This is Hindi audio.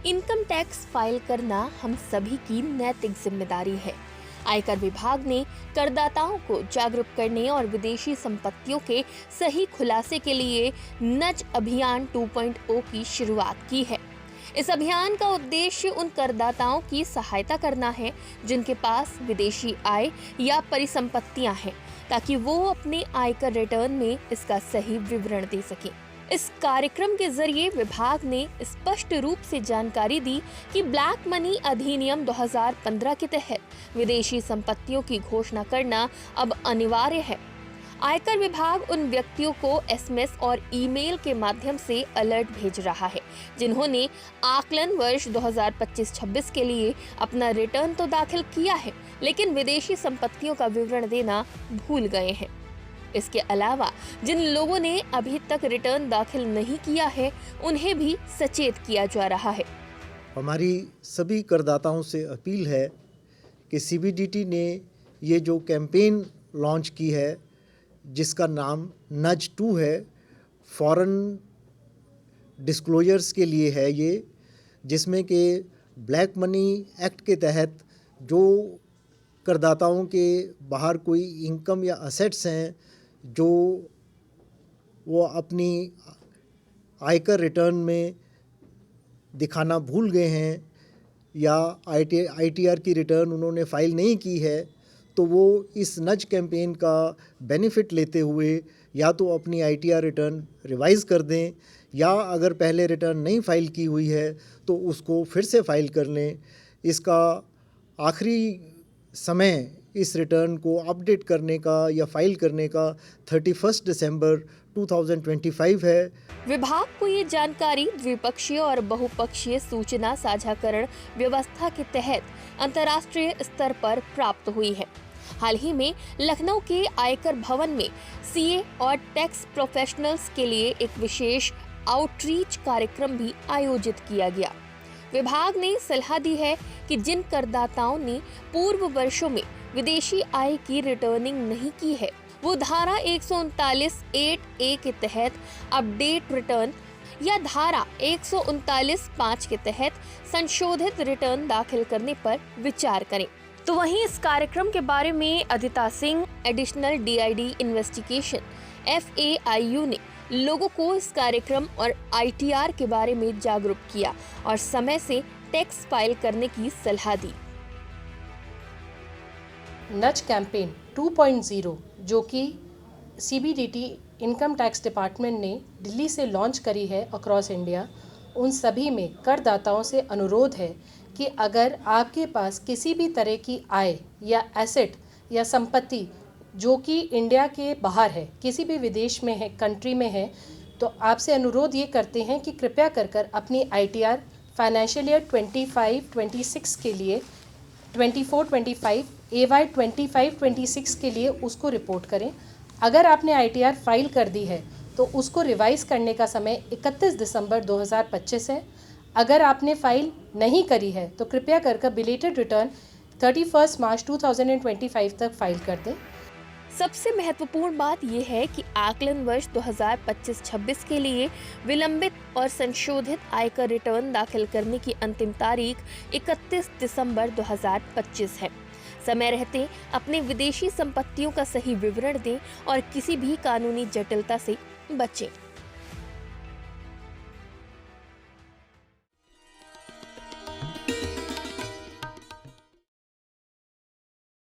इनकम टैक्स फाइल करना हम सभी की नैतिक जिम्मेदारी है। आयकर विभाग ने करदाताओं को जागरूक करने और विदेशी संपत्तियों के सही खुलासे के लिए नज अभियान 2.0 की शुरुआत की है। इस अभियान का उद्देश्य उन करदाताओं की सहायता करना है जिनके पास विदेशी आय या परिसंपत्तियां हैं, ताकि वो अपने आयकर रिटर्न में इसका सही विवरण दे सकें। इस कार्यक्रम के जरिए विभाग ने स्पष्ट रूप से जानकारी दी कि ब्लैक मनी अधिनियम 2015 के तहत विदेशी संपत्तियों की घोषणा करना अब अनिवार्य है। आयकर विभाग उन व्यक्तियों को एसएमएस और ईमेल के माध्यम से अलर्ट भेज रहा है जिन्होंने आकलन वर्ष 2025-26 के लिए अपना रिटर्न तो दाखिल किया है, लेकिन विदेशी संपत्तियों का विवरण देना भूल गए हैं। इसके अलावा जिन लोगों ने अभी तक रिटर्न दाखिल नहीं किया है, उन्हें भी सचेत किया जा रहा है। हमारी सभी करदाताओं से अपील है कि सीबीडीटी ने ये जो कैंपेन लॉन्च की है, जिसका नाम नज 2 है, फॉरेन डिस्क्लोजर्स के लिए है ये, जिसमें कि ब्लैक मनी एक्ट के तहत जो करदाताओं के बाहर कोई इनकम या असेट्स हैं जो वो अपनी आयकर रिटर्न में दिखाना भूल गए हैं या आईटीआर की रिटर्न उन्होंने फाइल नहीं की है, तो वो इस नज कैंपेन का बेनिफिट लेते हुए या तो अपनी आईटीआर रिटर्न रिवाइज़ कर दें या अगर पहले रिटर्न नहीं फाइल की हुई है तो उसको फिर से फाइल कर लें। इसका आखिरी समय इस रिटर्न को अपडेट करने का या फाइल करने का 31 दिसंबर 2025 है। विभाग को ये जानकारी द्विपक्षीय और बहुपक्षीय सूचना साझाकरण व्यवस्था के तहत अंतर्राष्ट्रीय स्तर पर प्राप्त हुई है। हाल ही में लखनऊ के आयकर भवन में सीए और टैक्स प्रोफेशनल्स के लिए एक विशेष आउटरीच कार्यक्रम भी आयोजित किया गया। विभाग ने सलाह दी है कि जिन करदाताओं ने पूर्व वर्षों में विदेशी आय की रिटर्निंग नहीं की है, वो धारा 139(8)(a) के तहत अपडेट रिटर्न या धारा 139(5) के तहत संशोधित रिटर्न दाखिल करने पर विचार करें। तो वहीं इस कार्यक्रम के बारे में Adita Singh, additional DID investigation FAIU ने लोगों को इस कार्यक्रम और आईटीआर के बारे में जागरूक किया और समय से टैक्स फाइल करने की सलाह दी। नज कैंपेन 2.0 जो कि सीबीडीटी इनकम टैक्स डिपार्टमेंट ने दिल्ली से लॉन्च करी है अक्रॉस इंडिया, उन सभी में करदाताओं से अनुरोध है कि अगर आपके पास किसी भी तरह की आय या एसेट या संपत्ति जो कि इंडिया के बाहर है, किसी भी विदेश में है, कंट्री में है, तो आपसे अनुरोध ये करते हैं कि कृपया कर अपनी आईटीआर फाइनेंशियल ईयर 25-26 के लिए 24-25 AY 25-26 के लिए उसको रिपोर्ट करें। अगर आपने आईटीआर फाइल कर दी है तो उसको रिवाइज़ करने का समय 31 दिसंबर 2025 है। अगर आपने फाइल नहीं करी है तो कृपया कर बिलेटेड रिटर्न 31 मार्च 2025 तक फाइल कर दें। सबसे महत्वपूर्ण बात यह है कि आकलन वर्ष 2025-26 के लिए विलंबित और संशोधित आयकर रिटर्न दाखिल करने की अंतिम तारीख 31 दिसंबर 2025 है। समय रहते अपने विदेशी संपत्तियों का सही विवरण दें और किसी भी कानूनी जटिलता से बचें।